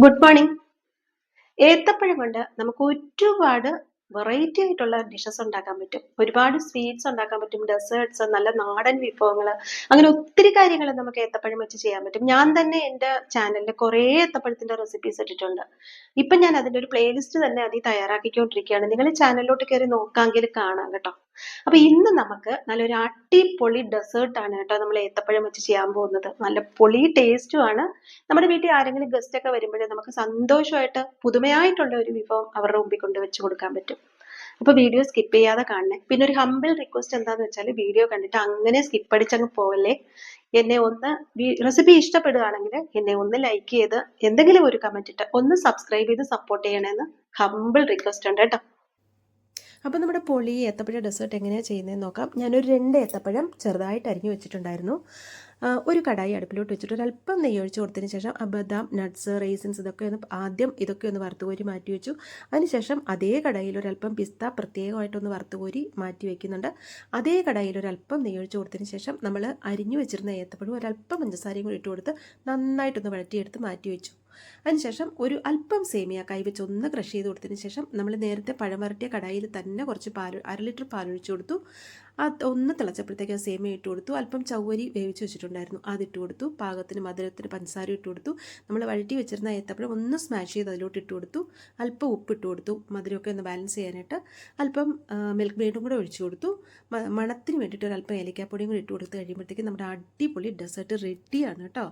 Good morning. ഏത്തപ്പഴം കൊണ്ട് നമുക്ക് ഒരുപാട് വെറൈറ്റി ആയിട്ടുള്ള ഡിഷസ് ഉണ്ടാക്കാൻ പറ്റും. ഒരുപാട് സ്വീറ്റ്സ് ഉണ്ടാക്കാൻ പറ്റും, ഡെസേർട്സ്, നല്ല നാടൻ വിഭവങ്ങൾ, അങ്ങനെ ഒത്തിരി കാര്യങ്ങൾ നമുക്ക് ഏത്തപ്പഴം വെച്ച് ചെയ്യാൻ പറ്റും. ഞാൻ തന്നെ എൻ്റെ ചാനലിൽ കുറേ ഏത്തപ്പഴത്തിന്റെ റെസിപ്പീസ് ഇട്ടിട്ടുണ്ട്. ഇപ്പം ഞാൻ അതിൻ്റെ ഒരു പ്ലേലിസ്റ്റ് തന്നെ അതിൽ തയ്യാറാക്കിക്കൊണ്ടിരിക്കുകയാണ്. നിങ്ങൾ ചാനലിലോട്ട് കയറി നോക്കാമെങ്കിൽ കാണാം കേട്ടോ. അപ്പൊ ഇന്ന് നമുക്ക് നല്ലൊരു അടിപൊളി ഡെസേർട്ട് ആണ് കേട്ടോ നമ്മൾ ഏത്തപ്പഴം വെച്ച് ചെയ്യാൻ പോകുന്നത്. നല്ല പൊളി ടേസ്റ്റും ആണ്. നമ്മുടെ വീട്ടിൽ ആരെങ്കിലും ഗസ്റ്റ് ഒക്കെ വരുമ്പോഴേ നമുക്ക് സന്തോഷമായിട്ട് പുതുമയായിട്ടുള്ള ഒരു വിഭവം അവരുടെ മുമ്പിൽ കൊണ്ട് വെച്ച് കൊടുക്കാൻ പറ്റും. അപ്പൊ വീഡിയോ സ്കിപ്പ് ചെയ്യാതെ കാണണേ. പിന്നെ ഒരു ഹമ്പിൾ റിക്വസ്റ്റ് എന്താന്ന് വെച്ചാൽ വീഡിയോ കണ്ടിട്ട് അങ്ങനെ സ്കിപ്പ് അടിച്ചങ്ങ് പോവല്ലേ. എന്നെ ഒന്ന് റെസിപ്പി ഇഷ്ടപ്പെടുകയാണെങ്കിൽ എന്നെ ഒന്ന് ലൈക്ക് ചെയ്ത് എന്തെങ്കിലും ഒരു കമന്റ് ഇട്ട് ഒന്ന് സബ്സ്ക്രൈബ് ചെയ്ത് സപ്പോർട്ട് ചെയ്യണമെന്ന് ഹമ്പിൾ റിക്വസ്റ്റ് ഉണ്ട് കേട്ടോ. അപ്പോൾ നമ്മുടെ പൊളി ഏത്തപ്പഴ ഡെസേർട്ട് എങ്ങനെയാണ് ചെയ്യുന്നതെന്ന് നോക്കാം. ഞാനൊരു 2 ഏത്തപ്പഴം ചെറുതായിട്ട് അരിഞ്ഞു വെച്ചിട്ടുണ്ടായിരുന്നു. ഒരു കടായി അടുപ്പിലോട്ട് വെച്ചിട്ട് ഒരല്പം നെയ്യ് ഒഴിച്ച് കൊടുത്തതിന് ശേഷം ബദാം, നട്ട്സ്, റേസിൻസ് ഇതൊക്കെ ഒന്ന് വറുത്ത് കോരി മാറ്റി വെച്ചു. അതിനുശേഷം അതേ കടായിൽ ഒരല്പം പിസ്ത പ്രത്യേകമായിട്ടൊന്ന് വറുത്ത് കോരി മാറ്റി വയ്ക്കുന്നുണ്ട്. അതേ കടായിൽ ഒരല്പം നെയ്യ് ഒഴിച്ച് കൊടുത്തതിന് ശേഷം നമ്മൾ അരിഞ്ഞു വെച്ചിരുന്ന ഏത്തപ്പഴം ഒരല്പം പഞ്ചസാരയും കൂടി ഇട്ട് കൊടുത്ത് നന്നായിട്ടൊന്ന് വഴറ്റിയെടുത്ത് മാറ്റി വെച്ചു. അതിനുശേഷം ഒരു അല്പം സേമിയ കൈവച്ച് ഒന്ന് ക്രഷ് ചെയ്ത് കൊടുത്തതിന് ശേഷം നമ്മൾ നേരത്തെ പഴം വരട്ടിയ കടായിൽ തന്നെ കുറച്ച് പാൽ, 1/2 ലിറ്റർ പാലൊഴിച്ച് കൊടുത്തു. അത് ഒന്ന് തിളച്ചപ്പോഴത്തേക്ക് സേമിയ ഇട്ട് കൊടുത്തു. അല്പം ചവ്വരി വേവിച്ച് വെച്ചിട്ടുണ്ടായിരുന്നു, അതിട്ട് കൊടുത്തു. പാകത്തിന് മധുരത്തിന് പഞ്ചസാര ഇട്ട് കൊടുത്തു. നമ്മൾ വഴറ്റി വെച്ചിരുന്ന ഏത്തപ്പഴം ഒന്ന് സ്മാഷ് ചെയ്ത് അതിലോട്ട് ഇട്ട് കൊടുത്തു. അല്പം ഉപ്പിട്ട് കൊടുത്തു, മധുരമൊക്കെ ഒന്ന് ബാലൻസ് ചെയ്യാനായിട്ട്. അല്പം മിൽക്ക് മെയ്ഡും കൂടെ ഒഴിച്ചു കൊടുത്തു. മണത്തിന് വേണ്ടിയിട്ട് ഒരു അല്പം ഏലക്കാപ്പൊടിയും കൂടി ഇട്ട് കൊടുത്ത് കഴിയുമ്പോഴത്തേക്ക് നമ്മുടെ അടിപൊളി ഡെസേർട്ട് റെഡിയാണ് കേട്ടോ.